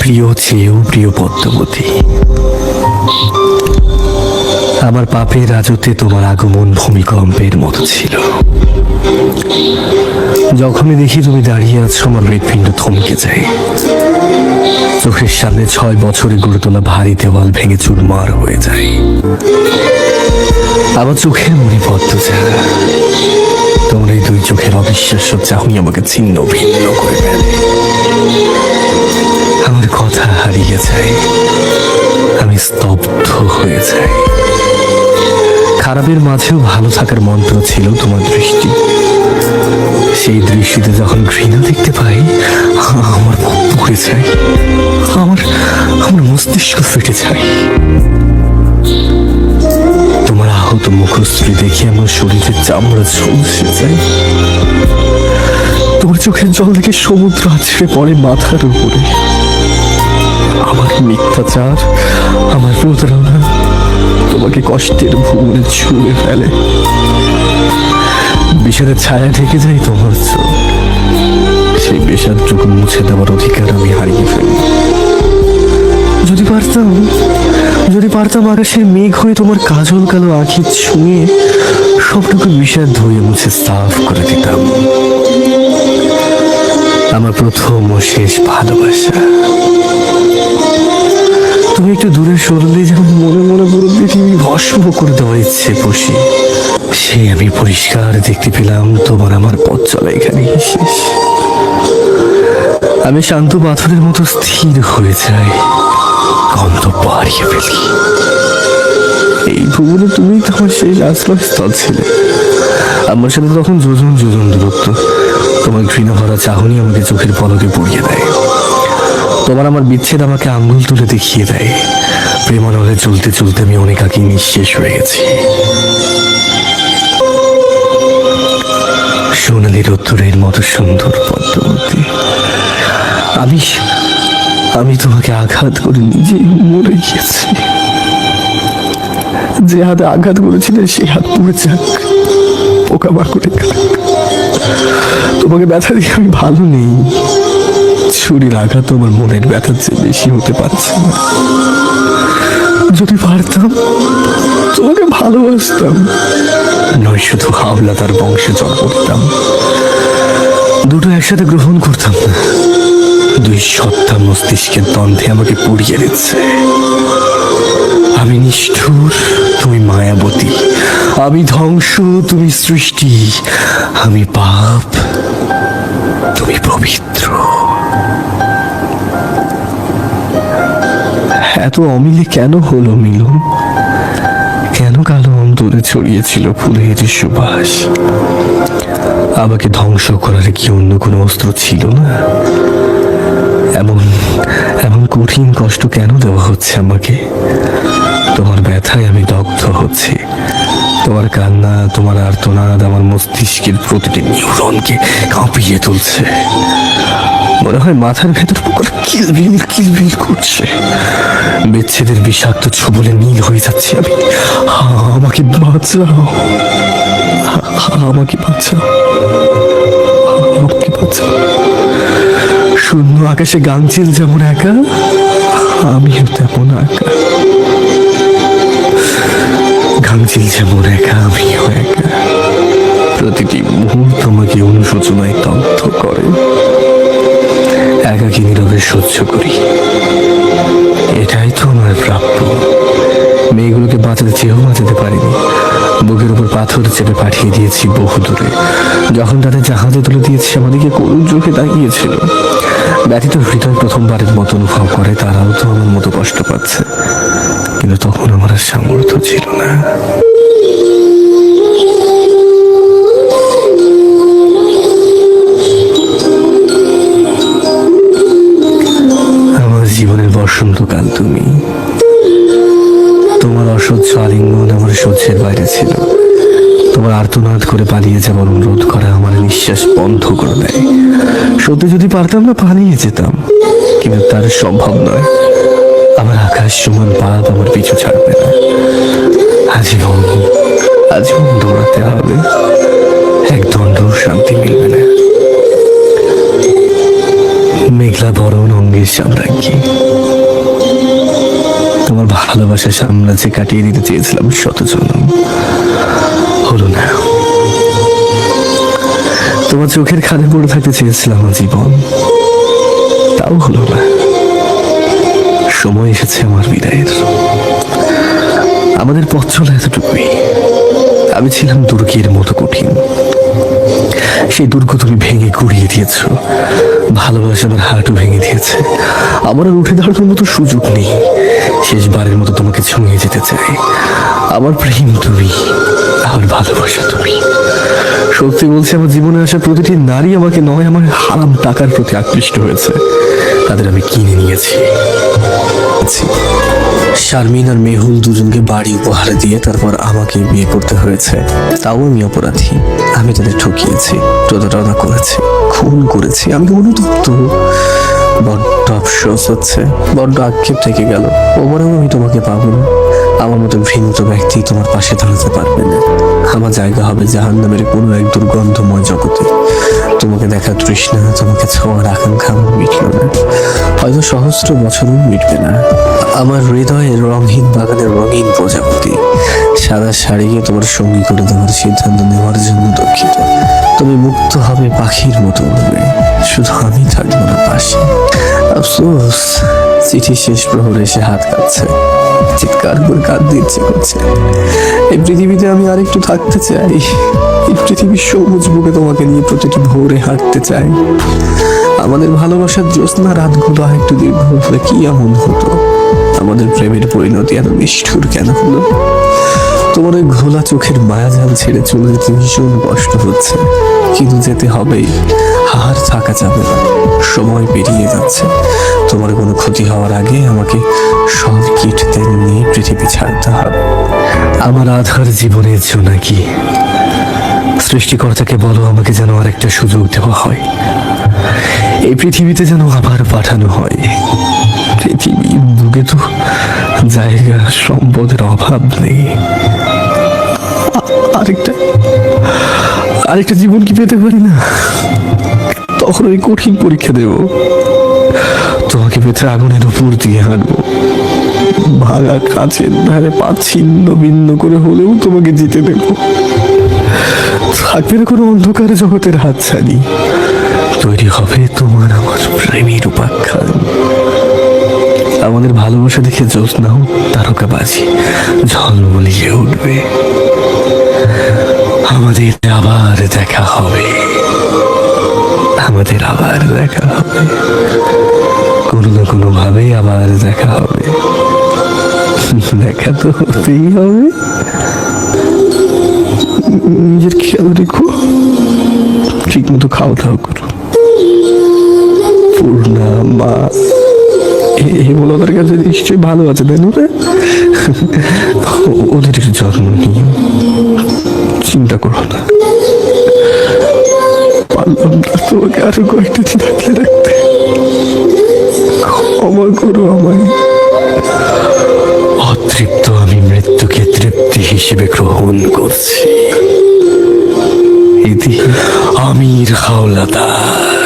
প্রিয় চেয়েও প্রিয় পদ্মাবতী, আমার পাপের রাজত্বে তোমার আগমন ভূমিকম্পের মতো ছিল। যখনই দেখি তুমি দাঁড়িয়ে আছো, আমার হৃৎপিণ্ড থমকে যায়। চোখের সামনে 6 বছরে গড়ে তোলা ভারী দেওয়াল ভেঙে চুরমার হয়ে যায়। আমার চোখের মনে পদ্মজা, তোমার এই 2 চোখের অবিশ্বাস্য চাহনি আমাকে ছিন্ন ভিন্ন করে ফেলে। আমার কথা হারিয়ে যায়, আমি স্তব্ধ হয়ে যাই। খারাপের মাঝেও ভালো থাকার মন্ত্র ছিল তোমার দৃষ্টি। সেই দৃষ্টিতে যখন ঘৃণা দেখতে পাই, আমার বুক পুড়ে যায়, আমার মস্তিষ্ক ফেটে যায়। তোমার আহত মুখশ্রী দেখে আমার শরীরের চামড়া ঝলসে যায়। তোমার চোখের জল দেখে সমুদ্র আছড়ে পড়ে মাথার উপরে। আমার মিথ্যাচার, আমার প্রতারণা তোমাকে কষ্টের ভুবনে ছুঁড়ে ফেলে। বিষাদের ছায়া ঢেকে যায় তোমার চোখ, সেই বিষাদটুকু মুছে দেওয়ার অধিকার আমি হারিয়ে ফেলি। যদি পারতাম আকাশের মেঘ হয়ে তোমার কাজল কালো আঁখি ছুঁয়ে সবটুকু বিষাদ ধুয়ে মুছে সাফ করে দিতাম। আমার প্রথম ও শেষ ভালোবাসা। তুমি একটু দূরে সরলে যেমন মনে মনে পুরো পৃথিবী ভস্ম করে দেওয়ার ইচ্ছে বসে, সে আমি পরিষ্কার দেখতে পেলাম তোমার আমার পথ চলা এখানেই শেষ। আমি শান্ত পাথরের মতো স্থির হয়ে যাই, গন্তব্য হারিয়ে ফেলি। এই ভুবনে তুমি তোমার শেষ আশ্রয়স্থল ছিলে। আমার সাথে তখন যোজন যোজন দূরত্ব। তোমার ঘৃণা ভরা চাহনি আমাকে চোখের পলকে পুড়িয়ে দেয়। তোমার আমার বিচ্ছেদ আমাকে আঙ্গুল তুলে দেখিয়ে দেয়। প্রেমানলে চলতে চলতে আমি অনেক আগে নিঃশেষ হয়ে গেছি। সোনালি রোদ্দুরের মতো সুন্দর পদ্মাবতী, আমি তোমাকে আঘাত করে নিজেই মরে গিয়েছি। যে হাতে আঘাত করেছিলে সেই হাত পুড়ে যাক, পোকামাকড়ে খাক। তোমাকে ব্যথা দিয়ে আমি ভালো নেই। ছুরির আঘাত তোমার মনের ব্যথার চেয়ে বেশি হতে পারছে না। যদি পারতাম তোমাকে ভালোবাসতাম, নয় শুধু হাওলা তার বংশে জন্ম দিতাম। দুটো একসাথে গ্রহণ করতাম না। 2 সত্তা মস্তিষ্কের দ্বন্দ্বে আমাকে পুড়িয়ে দিচ্ছে। আমি নিষ্ঠুর, তুমি মায়াবতী। আমি ধ্বংস, তুমি সৃষ্টি। আমি পাপ, তুমি পবিত্র। এত অমিলে কেন হলো মিলন? কেন কালো অন্তরে ছড়িয়েছিল ফুলের সুবাস? আমাকে ধ্বংস করার কি অন্য কোনো অস্ত্র ছিল না? এমন কঠিন কষ্ট কেন দেওয়া হচ্ছে আমাকে? তোমার ব্যথায় আমি দগ্ধ হচ্ছি। তোমার কান্না, তোমার আর্তনাদ আমার মস্তিষ্কের প্রতিটি নিউরনকে কাঁপিয়ে তুলছে। মনে হয় মাথার ভেতর পোকার কিলবিল কিলবিল করছে। বিচ্ছেদের বিষাক্ত ছোবলে নীল হয়ে যাচ্ছে আমি। আমাকে বাঁচাও, আমাকে বাঁচাও, আমাকে বাঁচাও। শূন্য আকাশে গাংচিল যেমন একা, আমিও তেমন একা। গাংচিল যেমন একা, আমিও একা। প্রতিটি মুহূর্ত আমাকে অনুশোচনায় দগ্ধ করে। একাকী নীরবে সহ্য করি। এটাই তো আমার প্রাপ্য। মেয়েগুলোকে বাঁচাতে চেয়েও বাঁচাতে পারিনি। বুকের উপর পাথর চেপে পাঠিয়ে দিয়েছি বহু দূরে। যখন তাদের জাহাজে তুলে দিয়েছি, আমাদেরকে করুণ চোখে তাকিয়েছিল। ব্যথিত হৃদয় প্রথমবারের মতো অনুভব করে তারাও তো আমার মতো কষ্ট পাচ্ছে, কিন্তু তখন আমার আর সামর্থ্য ছিল না। আমার জীবনের বসন্তকাল তুমি। তোমার অসহ্য আলিঙ্গন আমার সহ্যের বাইরে ছিল। তোমার আর্তনাদ করে পালিয়ে যাবার অনুরোধ করা আমার নিঃশ্বাস বন্ধ করে দেয়। সত্যি যদি পারতাম না, পালিয়ে যেতাম, কিন্তু তার সম্ভব নয়। আমার আকাশ সমান পাপ আমার পিছু ছাড়বে না। আজীবন দৌড়াতে হবে। এক দণ্ড শান্তি মিলবে না। মেঘ বদলা বরণ অঙ্গের সাম্রাজ্ঞী। তোমার ভালোবাসার সাম্রাজ্যে কাটিয়ে দিতে চেয়েছিলাম শত জনম, হলো না। তোমার চোখের খাদে পড়ে থাকতে চেয়েছিলাম জীবন, তাও হলো না। সময় এসেছে আমার বিদায়ের। আমাদের পথ চলা এতটুকুই। আমি ছিলাম দুর্গের মতো কঠিন, সেই দুর্গ তুমি ভেঙে গুড়িয়ে দিয়েছ। ভালোবাসা আমার হাঁটু ভেঙে দিয়েছে। আমার আর উঠে দাঁড়ানোর মতো সুযোগ নেই। শেষবারের মতো তোমাকে ছুঁয়ে যেতে চাই। আমার প্রেম তুমি, আমার ভালোবাসা তুমি। সত্যি বলছি, আমার জীবনে আসা প্রতিটি নারী আমাকে নয়, আমার হারাম টাকার প্রতি আকৃষ্ট হয়েছে। তাদের আমি কিনে নিয়েছি। শারমিন আর মেহুল দুজনকে বাড়ি উপহার দিয়ে তারপর আমাকে বিয়ে করতে হয়েছে। তাও আমি অপরাধী। আমি তাদের ঠকিয়েছি, প্রতারণা করেছি, খুন করেছি। আমি অনুতপ্ত। বড্ড আফসোস হচ্ছে, বড্ড আক্ষেপ থেকে গেল। ওপরেও আমি তোমাকে পাবো না। আমার মতো ঘৃণিত ব্যক্তি তোমার পাশে দাঁড়াতে পারবে না। আমার জায়গা হবে জাহান্নামের কোনো এক দুর্গন্ধময় জগতে। তোমাকে দেখার তৃষ্ণা, তোমাকে ছোঁয়ার আকাঙ্ক্ষা আমার মিটল না, হয়তো সহস্র বছরও মিটবে না। আমার হৃদয়ের রঙহীন বাগানের রঙিন প্রজাপতি সাদা শাড়িকে তোমার সঙ্গী করে দেওয়ার সিদ্ধান্ত নেওয়ার জন্য দুঃখিত। তুমি মুক্ত হবে পাখির মতো উড়বে, শুধু আমি থাকবো না পাশে। আফসোস, চিঠি শেষ প্রহরে এসে হাত কাঁপছে, চিৎকার করে কাঁদতে ইচ্ছে করছে। এই পৃথিবীতে আমি আরেকটু থাকতে চাই। এই পৃথিবীর সবুজ বুকে তোমাকে নিয়ে প্রতিটি ভোরে হাঁটতে চাই। আমাদের ভালোবাসার জ্যোৎস্না রাতগুলো আরেকটু দীর্ঘ হলে কি এমন হতো? আমাদের প্রেমের পরিণতি এত নিষ্ঠুর কেন হলো? তোমার ওই ঘোলা চোখের মায়াজাল ছেড়ে চলে যেতে ভীষণ কষ্ট হচ্ছে, কিন্তু যেতে হবেই। হার থাকা যাবে না। সময় পেরিয়ে যাচ্ছে। তোমার কোনো ক্ষতি হওয়ার আগে আমাকে সব কিট তেল নিয়ে পৃথিবী ছাড়তে হবে। আমার আধার জীবনের জোনাকি, সৃষ্টিকর্তাকে বলো আমাকে যেন আরেকটা সুযোগ দেওয়া হয়। এই পৃথিবীতে যেন আবার পাঠানো হয়। পৃথিবীর বুকে তো জায়গা সম্পদের অভাব নেই। আরেকটা জীবন কি পেতে পারি না? তখন ওই কঠিন পরীক্ষা দেব। তোমাকে পেতে আগুনের উপর দিয়ে হাঁটবো। ভাঙা কাছের ধারে পা ছিন্ন ভিন্ন করে হলেও তোমাকে জিতে দেব। থাকবে না কোনো অন্ধকার জগতের হাতছানি। তৈরি হবে তোমার আমার প্রেমের উপাখ্যান। আমাদের ভালোবাসা দেখে জ্যোৎস্নাও তারকাবাজি ঝলমলিয়ে উঠবে। আমাদের আবার দেখা হবে, আমাদের আবার দেখা হবে, কোনো না কোনো ভাবে আবার দেখা হবে। দেখা তো হতেই হবে। নিজের খেয়াল রেখো, ঠিক মতো খাওয়া দাওয়া করো। পূর্ণা মা হেমলতার কাছে নিশ্চয়ই ভালো আছে, তাই না? ওদের একটু যত্ন নিও, চিন্তা করো না। পারলাম না তোমাকে আরো কয়েকটা দিন আগলে রাখতে। ক্ষমা করো আমায়। অতৃপ্ত আমি মৃত্যুকে তৃপ্তি হিসেবে গ্রহণ করছি। ইতি আমির হাওলাদার।